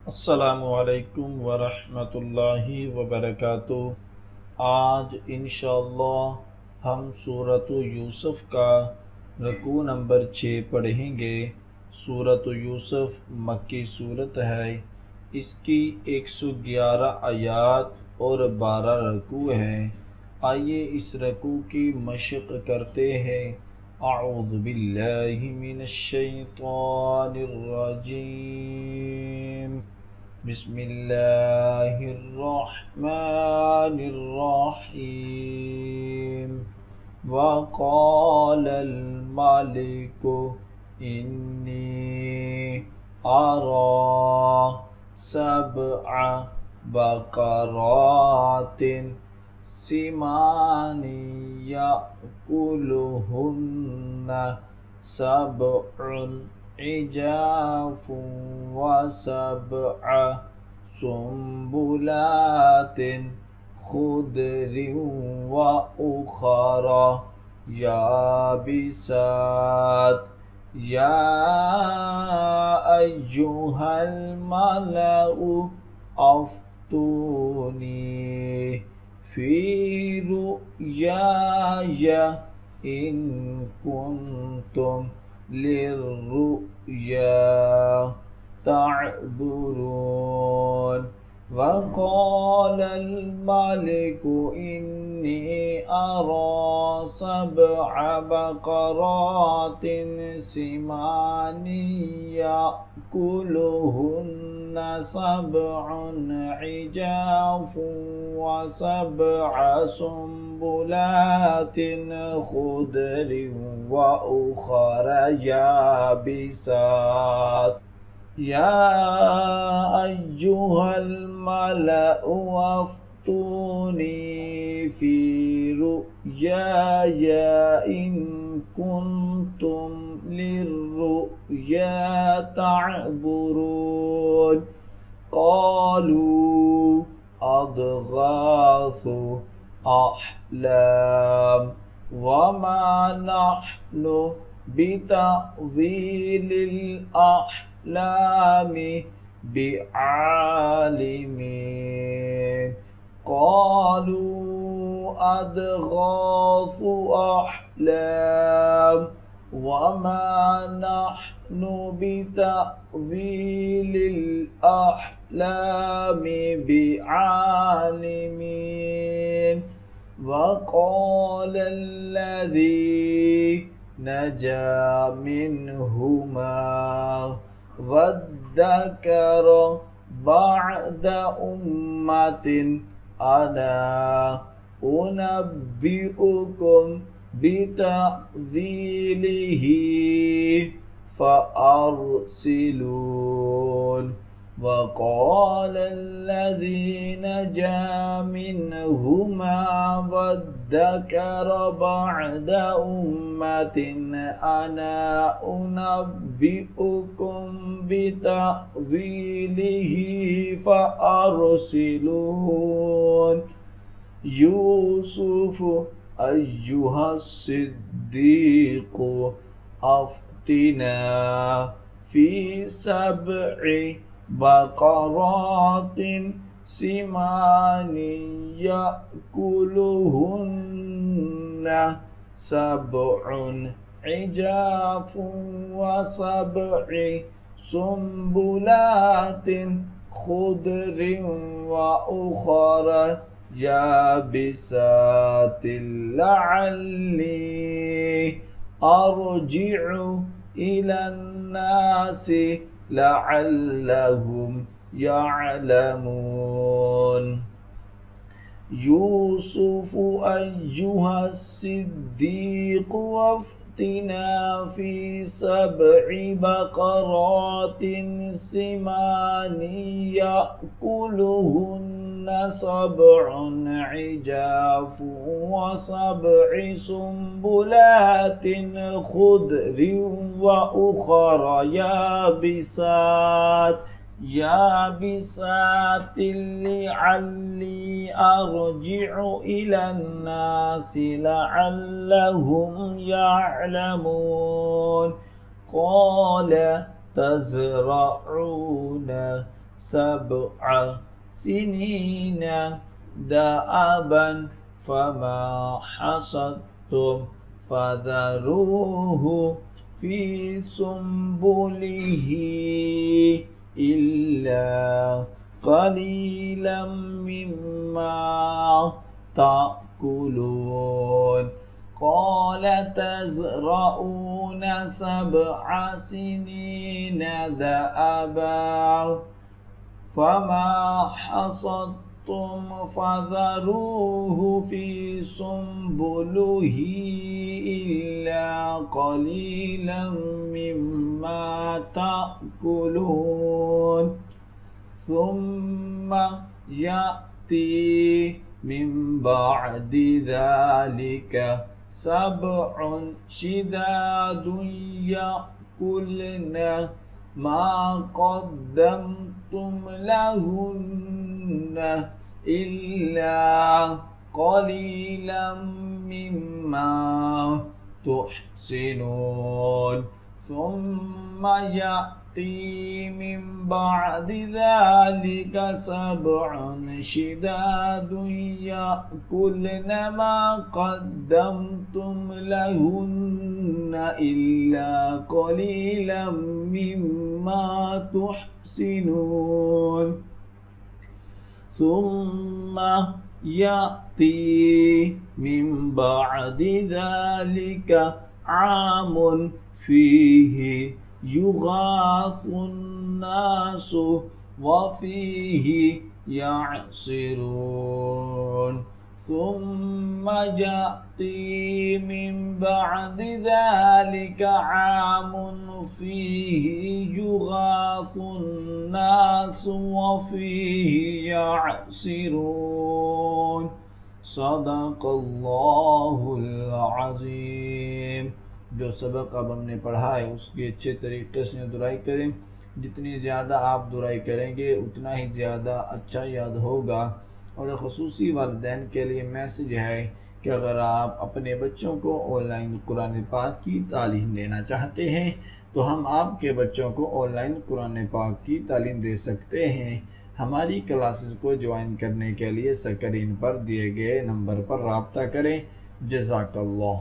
अस्सलामुअलैकुम वरहमतुल्लाहि वबरकातुह। आज इंशाअल्लाह हम सूरत यूसुफ का रकू नंबर 6 पढ़ेंगे। सूरत यूसुफ मक्की सूरत है। इसकी 111 आयात और 12 रकू हैं। आइए इस रकू की मशक़ करते हैं। अऊज़ु बिल्लाहि मिनश शैतानिर रजीम। बिस्मिल्लाहिर्रहमानिर्रहीम। वक़ालल मलिकु इन्नी अरा सबअ बक़रातिन सिमानी यअकुलुहुन्ना सबउन इजाफुन व सबअ सुंबुलातिन खुदरिन व उखरा याबिसात। या अय्युहल मलउ अफ्तूनी फी रुयाया इन कुंतुम लिर्रुया ता'बुरून। वक़ालल मलिकु इन्नी अरा सबअ बक़रातिन सिमानी यअकुलुहुन्ना सबउन इजाफुन व सबअ सुंबुलातिन खुदरिन व उखरा याबिसात। या अय्युहल मलउ अफ्तूनी फी रुयाया इन कुंतुम लिर्रुया ता'बुरून। क़ालू अदगासु अहलाम वमा नहनु बितअवीलिल अहलामि बिआलिमीन। क़ालू अदगासु अहलाम वमा नहनु बितअवीलिल अहलामि बिआलिमीन। वक़ालल्लज़ी नजा मिनहुमा वद्दकर बअद उम्मतिन अना उनब्बिउकुम बितअवीलिही फ़अरसिलून। वक़ालल्लज़ी नजा मिनहुमा वद्दकर बअद उम्मतिन अना उनब्बिउकुम बितअवीलिही फ़अरसिलून। यूसुफ अय्युहस्सिद्दीक़ु अफ्तिना फी सब'i बक़रातिन सिमानी यअकुलुहुन्ना सबउन इजाफुन व सब'i सुंबुलातिन खुदरिन व उखरा याबिसातिन लअल्ली अर्जिउ इलन्नासि लअल्लहुम यअलमून। यूसुफ अय्युहस्सिद्दीक़ु अफ्तिना फी सब'i बक़रातिन सिमानी यअकुलुहुन्ना सबउन इजाफुन व सब'i सुंबुलातिन खुदरिन व उखरा याबिसात लअल्ली अर्जिउ इलन्नासि लअल्लहुम यअलमून। क़ाल तज़रऊन سبع سنين دأبا فما حصدتم فذروه في سنبله إلا قليلا مما تأكلون قال تزرعون 7 سنين دأبا فما حصدتم فذروه في سنبله إلا قليلا مما تأكلون ثم يأتي من بعد ذلك 7 شداد يأكلن ما قدمتم لهن إلا قليلا مما تحسنون ثم يأتي من بعد ذلك 7 شداد يأكلن ما قدمتم لهن إلا قليلا مما تحسنون ثم يأتي من بعد ذلك عام فيه يغاث الناس وفيه يعصرون ثم يأتي من بعد ذلك عام فيه يغاث الناس وفيه يعصرون صدق अल्लाहुल अज़ीम। जो सबक अब हमने पढ़ा है उसकी अच्छे तरीके से दुराई करें। जितनी ज़्यादा आप दुराई करेंगे उतना ही ज़्यादा अच्छा याद होगा। और ख़ुसूसी वालिदैन के लिए मैसेज है कि अगर आप अपने बच्चों को ऑनलाइन कुरान पाक की तालीम देना चाहते हैं तो हम आपके बच्चों को ऑनलाइन कुरान पाक की तालीम दे सकते हैं। हमारी क्लासेस को ज्वाइन करने के लिए स्क्रीन पर दिए गए नंबर पर राब्ता करें। जज़ाकल्लाह।